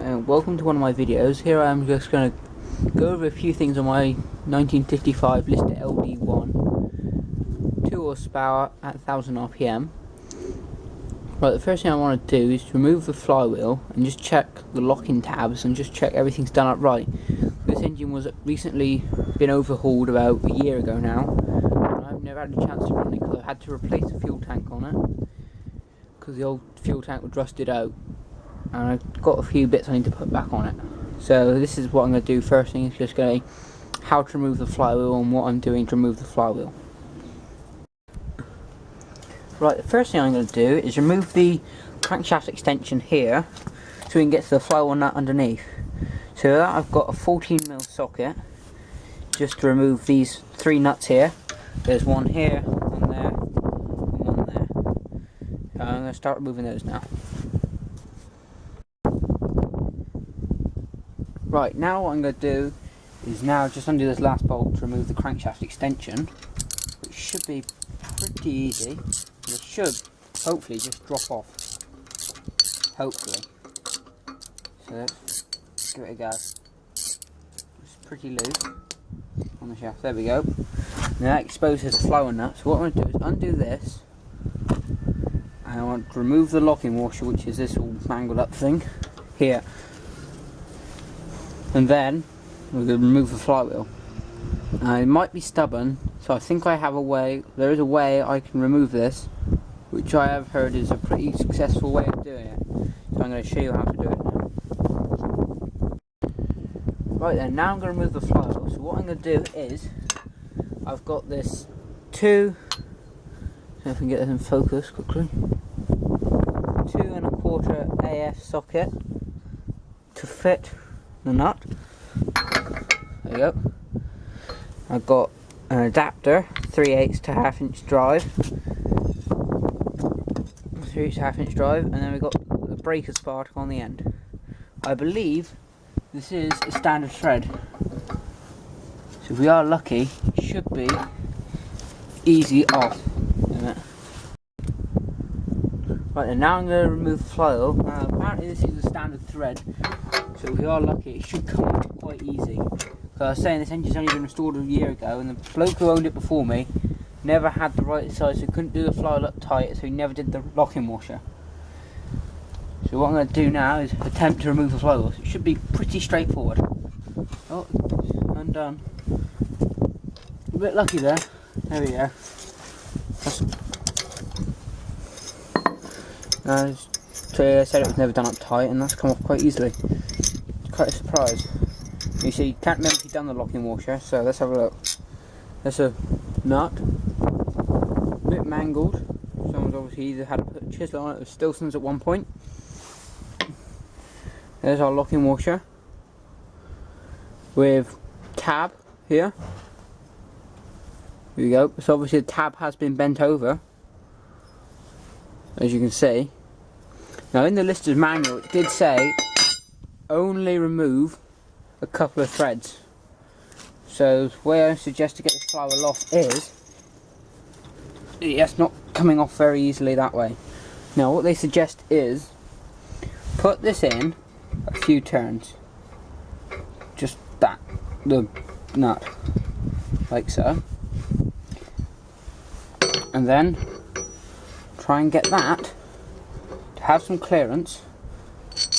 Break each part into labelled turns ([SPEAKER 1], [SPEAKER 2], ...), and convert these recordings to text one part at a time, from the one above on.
[SPEAKER 1] and welcome to one of my videos. Here I am just going to go over a few things on my 1955 Lister LD1 2 horsepower at 1000 RPM. Right, the first thing I want to do is to remove the flywheel and just check the locking tabs and just check everything's done up right. This engine was recently been overhauled about a year ago now, and I've never had a chance to run it because I had to replace the fuel tank on it because the old fuel tank was rusted out, and I've got a few bits I need to put back on it. So this is what I'm going to do. First thing is just going to how to remove the flywheel and what I'm doing to remove the flywheel. Right, the first thing I'm going to do is remove the crankshaft extension here so we can get to the flywheel nut underneath. So that I've got a 14mm socket just to remove these 3 nuts here. There's one here, one there, and one there. So I'm going to start removing those now. Right, now what I'm going to do is now just undo this last bolt to remove the crankshaft extension, which should be pretty easy. It should hopefully just drop off. Hopefully. So let's give it a go. It's pretty loose on the shaft. There we go. Now that exposes the flywheel nut. So what I'm going to do is undo this, and I want to remove the locking washer, which is this all mangled up thing here. And then we're going to remove the flywheel. Now it might be stubborn, so I think I have a way. There is a way I can remove this, which I have heard is a pretty successful way of doing it. So I'm going to show you how to do it now. Right then, now I'm going to remove the flywheel. So what I'm going to do is, I've got this 2, see if I can get this in focus quickly, 2 1/4 AF socket to fit the nut. There you go. I've got an adapter, 3/8 to 1/2 inch drive, 3/8 to 1/2 inch drive, and then we've got the breaker spark on the end. I believe this is a standard thread, so if we are lucky, it should be easy off. Right, and now I'm going to remove the flywheel. Apparently this is a standard thread, so if we are lucky, it should come off quite easy. So I was saying this engine's only been restored a year ago, and the bloke who owned it before me never had the right size, so he couldn't do the flywheel up tight, so he never did the locking washer. So what I'm going to do now is attempt to remove the flywheel. So it should be pretty straightforward. Oh, undone. A bit lucky there. There we go. So I said it was never done up tight, and that's come off quite easily. It's quite a surprise. You see, you can't remember if you've done the locking washer, so let's have a look. There's a nut, a bit mangled. Someone's obviously either had to put a chisel on it or Stilson's at one point. There's our locking washer with tab here. Here we go. So obviously the tab has been bent over, as you can see. Now in the Lister's manual it did say only remove a couple of threads. So the way I suggest to get this flywheel off is, it's not coming off very easily that way. Now what they suggest is put this in a few turns, just that, the nut, like so, and then try and get that to have some clearance,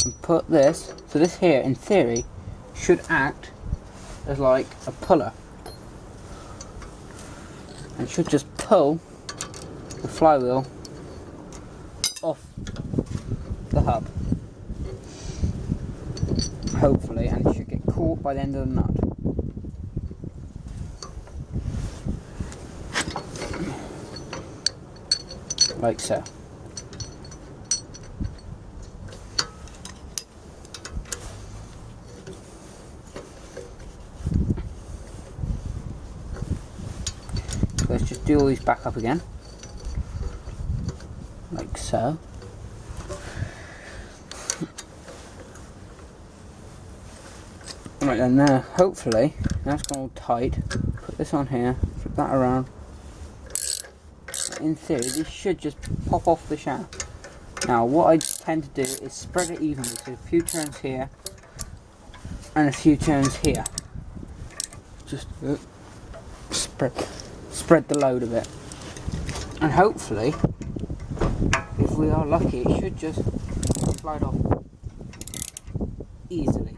[SPEAKER 1] and put this, so this here in theory should act as like a puller and should just pull the flywheel off the hub, hopefully, and it should get caught by the end of the nut. Like so. Let's just do all these back up again, like so. Right then, now hopefully that's gone all tight. Put this on here, flip that around. In theory, this should just pop off the shaft. Now what I tend to do is spread it evenly, so a few turns here and a few turns here. Just spread the load a bit, and hopefully, if we are lucky, it should just slide off easily.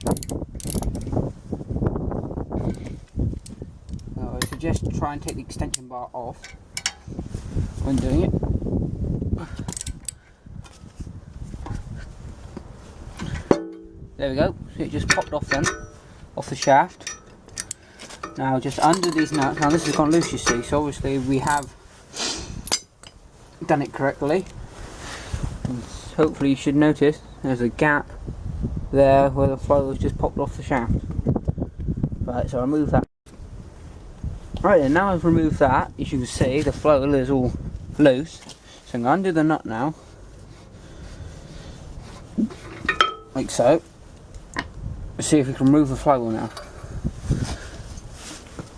[SPEAKER 1] So I suggest try and take the extension bar off when doing it. There we go, so it just popped off then, off the shaft. Now just under these nuts, now this has gone loose you see, so obviously we have done it correctly. And hopefully you should notice there's a gap there where the flywheel's just popped off the shaft. Right, so I'll remove that. Right then, now I've removed that, as you can see the flywheel is all loose. So I'm going to undo the nut now, like so. Let's see if we can remove the flywheel now.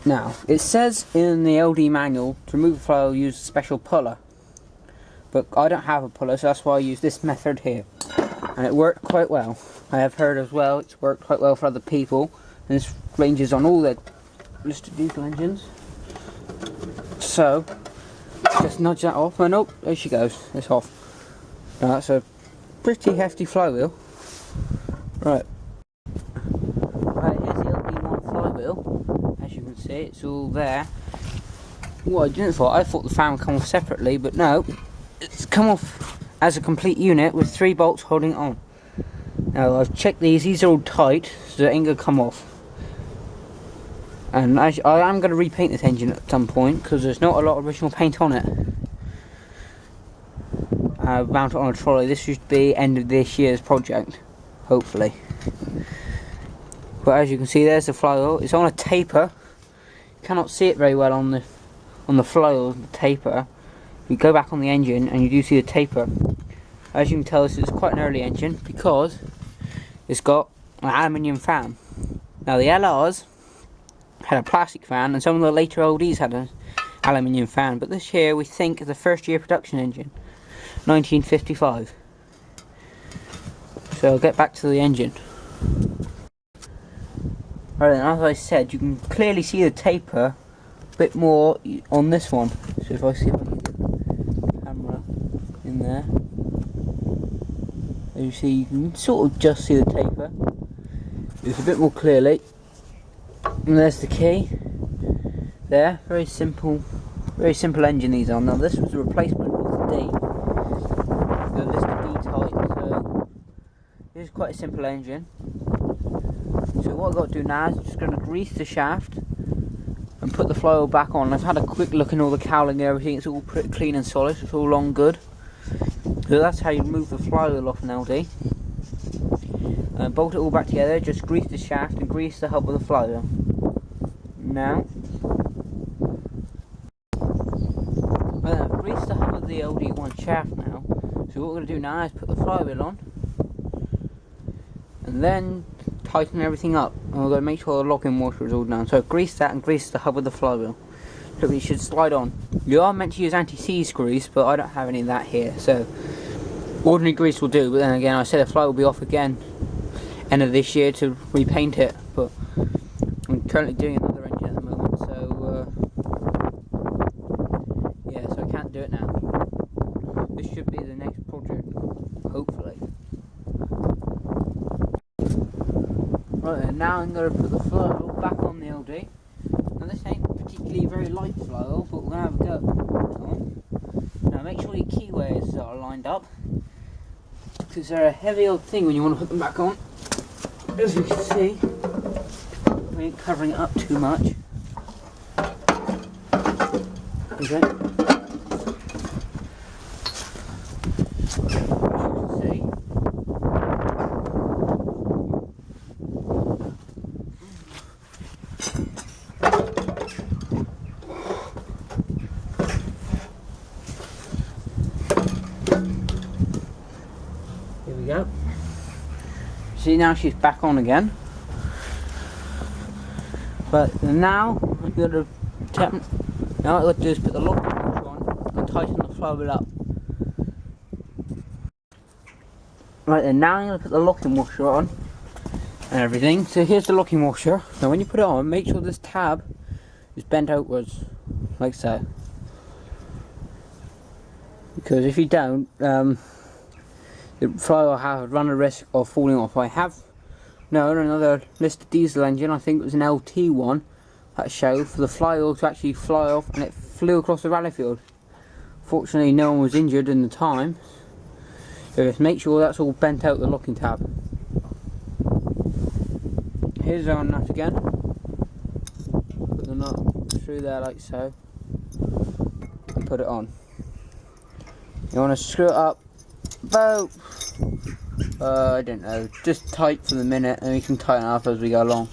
[SPEAKER 1] Now, it says in the LD manual to remove the flywheel use a special puller, but I don't have a puller, so that's why I use this method here, and it worked quite well. I have heard as well it's worked quite well for other people, and this ranges on all the Lister diesel engines. So just nudge that off, and oh, there she goes, it's off. Now that's a pretty hefty flywheel. Right. Right, here's the LD1 flywheel. As you can see, it's all there. What I thought the fan would come off separately, but no, it's come off as a complete unit with 3 bolts holding it on. Now I've checked these are all tight, so it ain't gonna come off. And I am going to repaint this engine at some point, because there's not a lot of original paint on it. Mount it on a trolley. This should be end of this year's project, hopefully. But as you can see, there's the flywheel. It's on a taper. You cannot see it very well on the flywheel, the taper. You go back on the engine and you do see the taper. As you can tell, this is quite an early engine because it's got an aluminium fan. Now the LRs had a plastic fan, and some of the later LDs had an aluminium fan, but this here we think is a first year production engine, 1955. So I'll get back to the engine. Right then, as I said, you can clearly see the taper a bit more on this one. So if I see if I can get the camera in there, as you see, you can sort of just see the taper. It's a bit more clearly. And there's the key. There, very simple engine these are. Now this was a replacement of the D, the Lister B type. So this is quite a simple engine. So what I've got to do now is just going to grease the shaft and put the flywheel back on. I've had a quick look in all the cowling and everything. It's all pretty clean and solid. It's all on good. So that's how you remove the flywheel off an LD. Bolt it all back together, just grease the shaft and grease the hub of the flywheel. Now, I've greased the hub of the LD1 shaft now, so what we're going to do now is put the flywheel on and then tighten everything up, and we're going to make sure the locking washer is all down. So grease that and grease the hub of the flywheel, so it should slide on. You are meant to use anti-seize grease, but I don't have any of that here, so ordinary grease will do. But then again, I said the flywheel will be off again end of this year to repaint it, but I'm currently doing another engine at the moment, so yeah, so I can't do it now. This should be the next project, hopefully. Right then, now I'm going to put the flywheel back on the LD. Now this ain't particularly very light flywheel, but we're going to have a go. Now make sure your keyways are lined up, because they're a heavy old thing when you want to put them back on. As you can see, we ain't covering it up too much. Okay. Here we go. See, now she's back on again. But now I'm going to now what I've got to do is put the locking washer on and tighten the flywheel up. Right then, now I'm going to put the locking washer on and everything. So here's the locking washer. Now when you put it on, make sure this tab is bent outwards, like so. Because if you don't, the flywheel will have run a risk of falling off. I have known another Lister diesel engine, I think it was an LT1, that showed for the flywheel to actually fly off, and it flew across the rally field. Fortunately no one was injured in the time, so just make sure that's all bent out the locking tab. Here's our nut again, put the nut through there like so, and put it on. You want to screw it up about, I don't know, just tight for the minute, and we can tighten it up as we go along.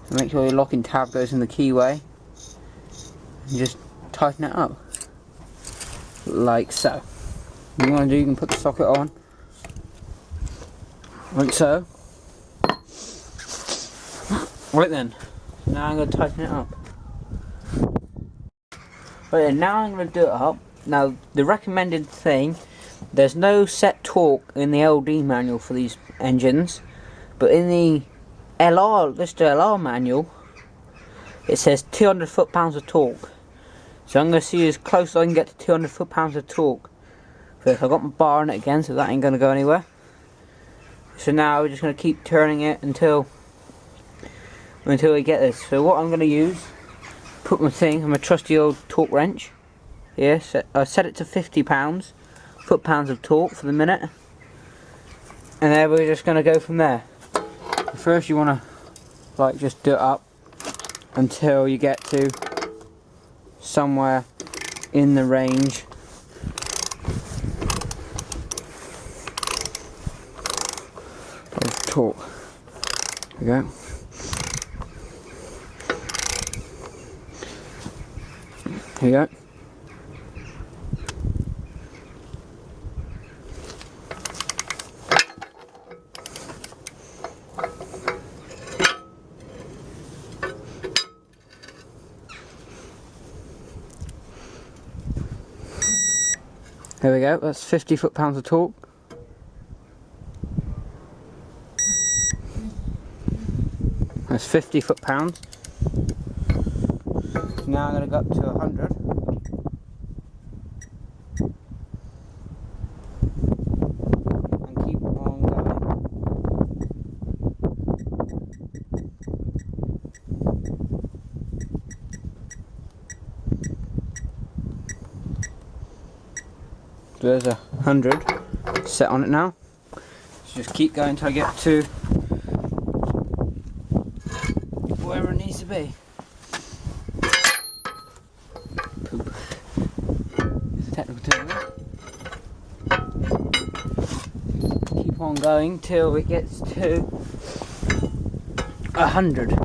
[SPEAKER 1] So make sure your locking tab goes in the keyway, and just tighten it up, like so. What you want to do, you can put the socket on, like so. Right then, now I'm going to tighten it up. Right then, now I'm going to do it up. Now, the recommended thing, there's no set torque in the LD manual for these engines, but in the Lister LR manual, it says 200 foot-pounds of torque. So I'm going to see as close as I can get to 200 foot-pounds of torque. First, I've got my bar on it again, so that ain't going to go anywhere. So now we're just going to keep turning it until we get this. So what I'm going to use, put my thing, my trusty old torque wrench. Yes, I set it to 50 foot-pounds of torque for the minute, and then we're just going to go from there. First you want to like just do it up until you get to somewhere in the range of torque. There we go. Here you go. There we go, that's 50 foot-pounds of torque. That's 50 foot-pounds. Now I'm going to go up to 100. And keep on going. So there's 100 set on it now. So just keep going until I get to wherever it needs to be. Poop. It's a technical term. Keep on going till it gets to 100.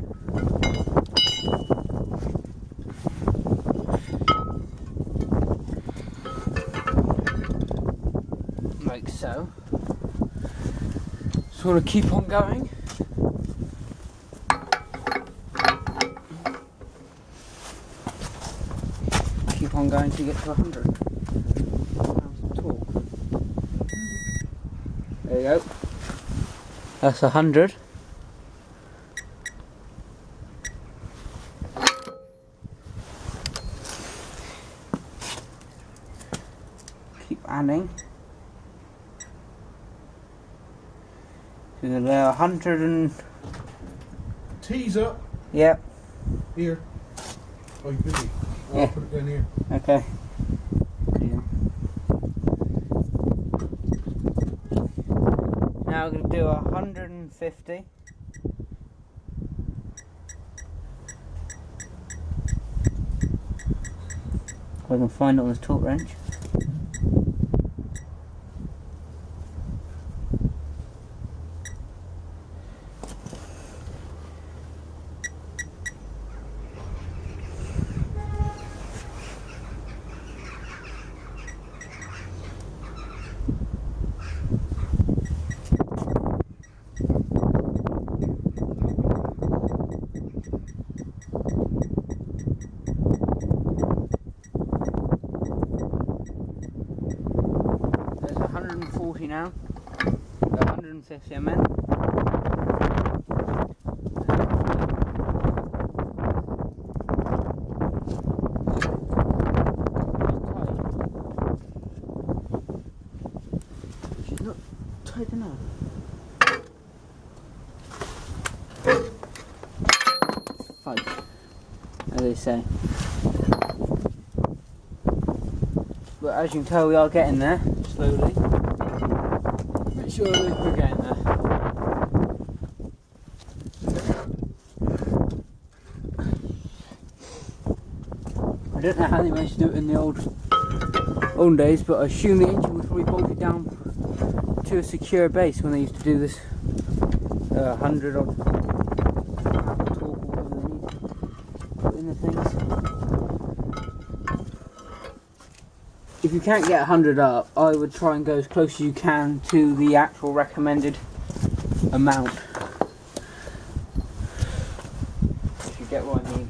[SPEAKER 1] Like so. Sort of keep on going. Keep on going till you get to 100 pounds of torque. There you go. That's 100. Keep adding. So there 100 and...
[SPEAKER 2] Tease up.
[SPEAKER 1] Yep.
[SPEAKER 2] Here. Oh, you're busy.
[SPEAKER 1] Yeah.
[SPEAKER 2] I'll put it down here.
[SPEAKER 1] Okay. Now we're going to do 150. If I can find it on this torque wrench. There's 140 now. 150 mm. She's not tight enough. Fight, as they say. But as you can tell, we are getting there slowly. But surely we're getting there. I don't know how they managed to do it in the old days, but I assume the engine was probably bolted down to a secure base when they used to do this 100 odd torque or whatever they need to put in the things. If you can't get 100 up, I would try and go as close as you can to the actual recommended amount. If you get what I mean.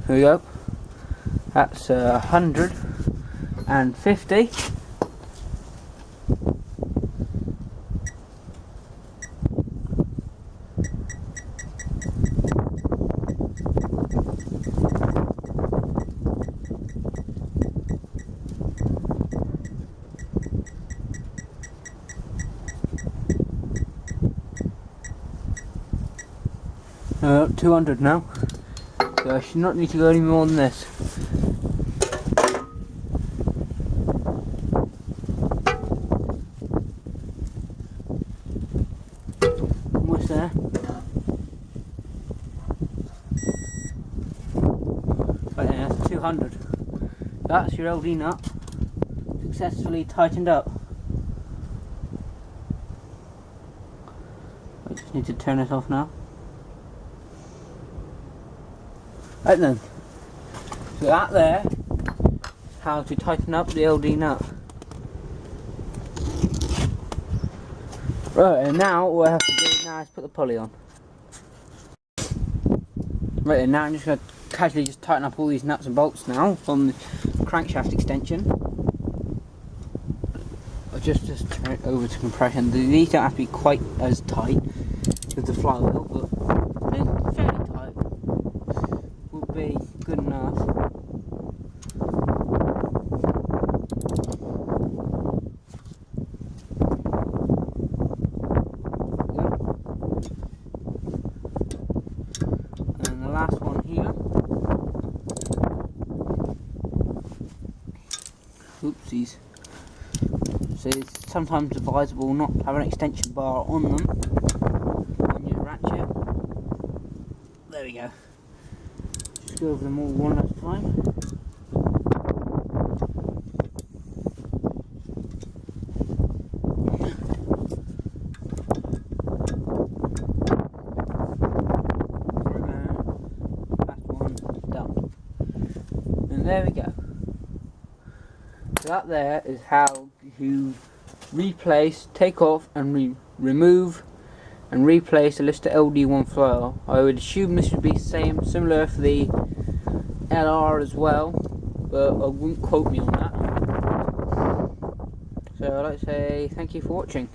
[SPEAKER 1] Here we go. That's 150. No, 200 now. So I should not need to go any more than this. Almost there. Right there, that's 200. That's your LD nut successfully tightened up. I just need to turn it off now. Right then, so that there is how to tighten up the LD nut. Right, and now what I have to do now is put the pulley on. Right then, now I'm just going to casually just tighten up all these nuts and bolts now from the crankshaft extension. I'll just turn it over to compression. These don't have to be quite as tight as the flywheel, but they're fairly tight. Will be good enough. And the last one here. Oopsies. So it's sometimes advisable not to have an extension bar on them when you ratchet. There we go. Just go over them all one at a time. Last one done. And there we go. So that there is how you replace, take off and remove and replace a Lister LD1 flywheel. I would assume this would be similar for the LR as well, but I wouldn't quote me on that. So I'd like to say thank you for watching.